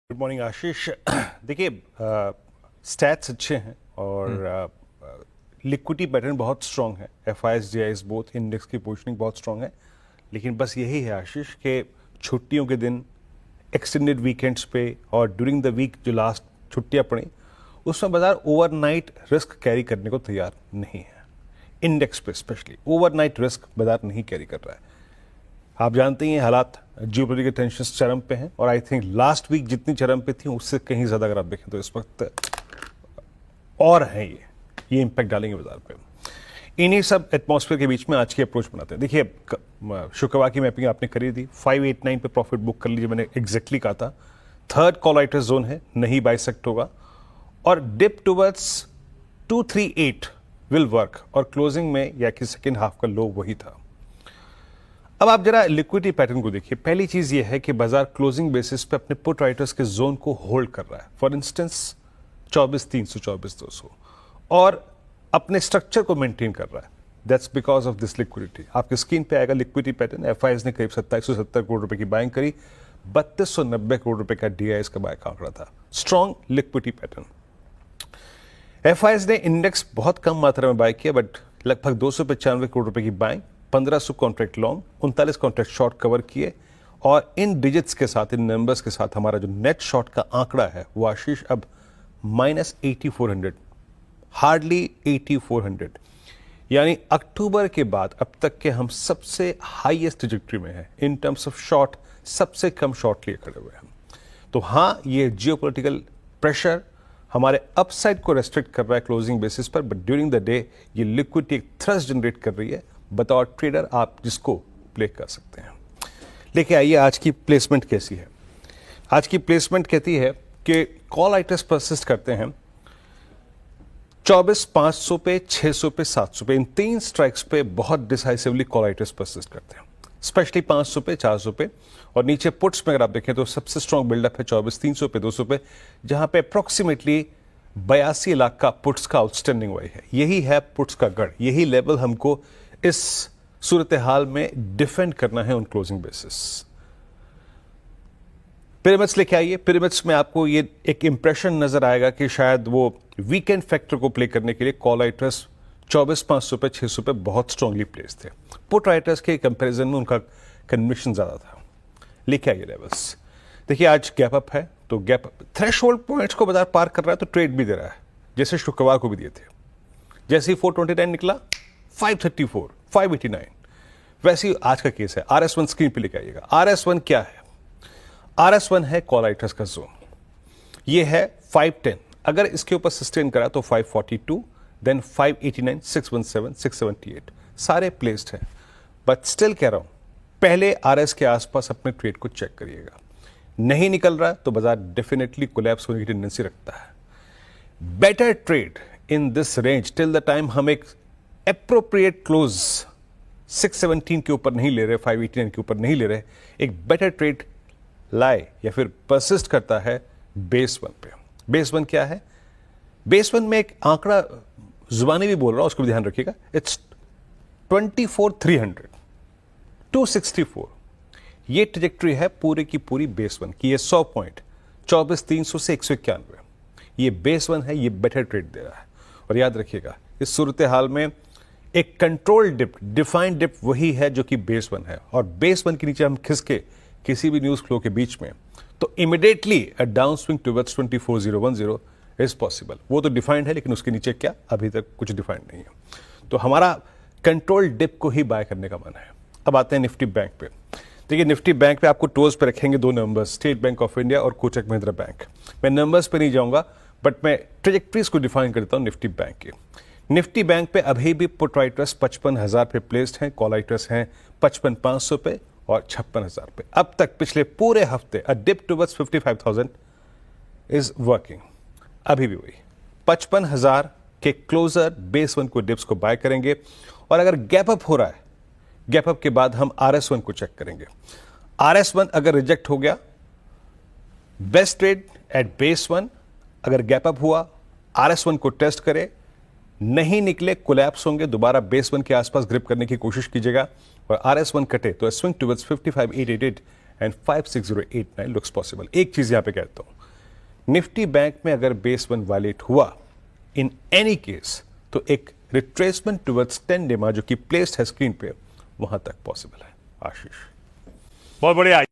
Good morning आशीष। देखिए, stats अच्छे हैं और लिक्विडिटी पैटर्न बहुत स्ट्रांग है। एफआईएस जीआईएस बोथ इंडेक्स की पोजीशनिंग बहुत स्ट्रांग है, लेकिन बस यही है आशीष कि छुट्टियों के दिन, एक्सटेंडेड वीकेंड्स पे और ड्यूरिंग द वीक जो लास्ट छुट्टियां पड़ी, उसमें बाजार ओवरनाइट रिस्क कैरी करने को तैयार नहीं है। इंडेक्स पे स्पेशली ओवरनाइट रिस्क बाजार नहीं कैरी कर रहा है। आप जानते ही हैं हालात, जियोपॉलिटिकल टेंशंस चरम पे हैं और आई थिंक लास्ट वीक जितनी चरम पे थी उससे कहीं ज़्यादा अगर आप देखें तो इस वक्त और हैं ये इम्पैक्ट डालेंगे बाजार पे। इन्हीं सब एटमॉस्फेयर के बीच में आज की अप्रोच बनाते हैं। देखिए, शुक्रवार की मैपिंग आपने करी थी, 589 पे प्रॉफिट बुक कर लीजिए, मैंने एग्जैक्टली कहा था। थर्ड कॉल राइटर जोन है, नहीं बाइसेक्ट होगा और डिप टुवर्ड्स 238 विल वर्क और क्लोजिंग में या कि सेकेंड हाफ का लो वही था। अब आप जरा लिक्विडिटी पैटर्न को देखिए। पहली चीज यह है कि बाजार क्लोजिंग बेसिस पे अपने पुट राइटर्स के जोन को होल्ड कर रहा है, फॉर इंस्टेंस 24,300 24,200, और अपने स्ट्रक्चर को मेंटेन कर रहा है। That's because of this liquidity. आपकी स्क्रीन पे आएगा लिक्विडिटी पैटर्न। एफआईएस ने करीब 2770 करोड़ रुपए की बाइंग करी, 3290 करोड़ रुपए का डीआईएस का बाय का आंकड़ा था। Strong liquidity pattern. एफआईएस ने इंडेक्स बहुत कम मात्रा में बाय किया, बट लगभग 295 करोड़ रुपए की buying, 1500 contract long, 39 contract short cover किए और इन डिजिट्स के साथ, इन नंबर्स के साथ हमारा जो नेट शॉर्ट का आंकड़ा है वो आशीष अब -8400, हार्डली 8400, यानी अक्टूबर के बाद अब तक के हम सबसे हाईएस्ट ट्रैजेक्टरी में हैं इन टर्म्स ऑफ शॉर्ट। सबसे कम शॉर्ट लिए खड़े हुए हैं। तो हाँ, ये जियोपॉलिटिकल प्रेशर हमारे अपसाइड को रेस्ट्रिक्ट कर रहा है क्लोजिंग बेसिस पर, बट ड्यूरिंग द डे ये लिक्विडिटी एक थ्रस्ट जनरेट कर रही है। बतौर ट्रेडर आप जिसको प्ले कर सकते हैं। लेके आइए आज की प्लेसमेंट कैसी है। आज की प्लेसमेंट कहती है कि कॉल राइटर्स परसिस्ट करते हैं 24,500 पे, 600 पे, 700 पे, इन तीन स्ट्राइक्स पे बहुत डिसाइसिवली कॉल राइटर्स परसिस्ट करते हैं, स्पेशली 500 पे, 400 पे। और नीचे पुट्स में अगर आप देखें तो सबसे स्ट्रॉन्ग बिल्डअप है 24,300 पे, 200 पे, जहां पे अप्रोक्सीमेटली 82 लाख का पुट्स का आउटस्टैंडिंग वाई है। यही है पुट्स का गढ़, यही लेवल हमको इस सूरत हाल में डिफेंड करना है ऑन क्लोजिंग बेसिस। पिरामिड्स लेके आइए। पिरामिड्स में आपको ये एक इंप्रेशन नजर आएगा कि शायद वो वीकेंड फैक्टर को प्ले करने के लिए कॉल राइटर्स 24,500 पे, 600 पे बहुत स्ट्रांगली प्लेस थे। पुट राइटर्स के कंपैरिजन में उनका कन्विक्शन ज्यादा था। लेके आइए लेवल्स। देखिए, आज गैप अप है तो गैप थ्रेशोल्ड पॉइंट्स को बाजार पार कर रहा है तो ट्रेड भी दे रहा है, जैसे शुक्रवार को भी दिए थे। जैसे ही 429 निकला, 534, 589, वैसे ही आज का केस है। RS1 स्क्रीन पे लेके आइएगा। RS1 क्या है? RS1 है कॉल राइटर्स का जोन। ये है 510, अगर इसके ऊपर सस्टेन करा तो 542, देन 589, 617, 678 सारे प्लेस्ड हैं। बट स्टिल कह रहा हूं, पहले RS के आसपास अपने ट्रेड को चेक करिएगा। नहीं निकल रहा है तो बाजार डेफिनेटली कोलैप्स होने की टेंडेंसी रखता है। Better trade in this range till the time हम एक एप्रोप्रिएट क्लोज 617 के ऊपर नहीं ले रहे, 589 के ऊपर नहीं ले रहे, एक बेटर ट्रेड लाए या फिर परसिस्ट करता है बेस वन पे। बेस वन क्या है? बेस वन में एक आंकड़ा जुबानी भी बोल रहा हूं, उसको भी ध्यान रखिएगा। इट्स 24,300, 264। ये ट्रैजेक्टरी है पूरी की पूरी बेस वन की। ये 100 पॉइंट 24,300 से 191, ये बेस वन है, ये बेटर ट्रेड दे रहा है। और याद रखिएगा, इस सूरत हाल में एक कंट्रोल डिप, डिफाइंड डिप वही है जो कि बेस वन है। और बेस वन के नीचे हम खिसके किसी भी न्यूज फ्लो के बीच में तो immediately a down swing towards 24,010 is possible. वो तो डिफाइंड है, लेकिन उसके नीचे क्या, अभी तक कुछ डिफाइंड नहीं है। तो हमारा कंट्रोल डिप को ही बाय करने का मन है। अब आते हैं निफ्टी बैंक पे। देखिए, निफ्टी बैंक पे आपको टोज पे रखेंगे दो numbers, state bank of India और कोटक महिंद्रा बैंक। मैं नंबर्स पे नहीं जाऊंगा, बट मैं ट्रेजेक्टरीज को डिफाइन करता हूं निफ्टी बैंक के। निफ्टी बैंक पे अभी भी पुट राइटर्स 55,000 पे प्लेस्ड हैं, कॉल राइटर्स हैं 55,500 पे और 56,000 पे। अब तक पिछले पूरे हफ्ते अ डिप टुवर्ड्स 55,000 इज वर्किंग। अभी भी वही 55,000 के क्लोजर बेस वन को डिप्स को बाय करेंगे और अगर गैप अप हो रहा है, गैप अप के बाद हम RS1 को चेक करेंगे। RS1 अगर रिजेक्ट हो गया, best trade at base one. अगर गैप अप हुआ, RS1 को टेस्ट करे, नहीं निकले, कोलैप्स होंगे, दोबारा बेस वन के आसपास ग्रिप करने की कोशिश कीजिएगा। और RS1 कटे तो swing towards 55,888 and 56,089 looks possible. एक चीज यहां पे कहता हूं, निफ्टी बैंक में अगर बेस 1 वायलेट हुआ इन एनी केस तो एक रिट्रेसमेंट टुवर्ड्स 10 डेमा जो कि प्लेस्ड है स्क्रीन पे वहां तक पॉसिबल है। आशीष बहुत बढ़िया।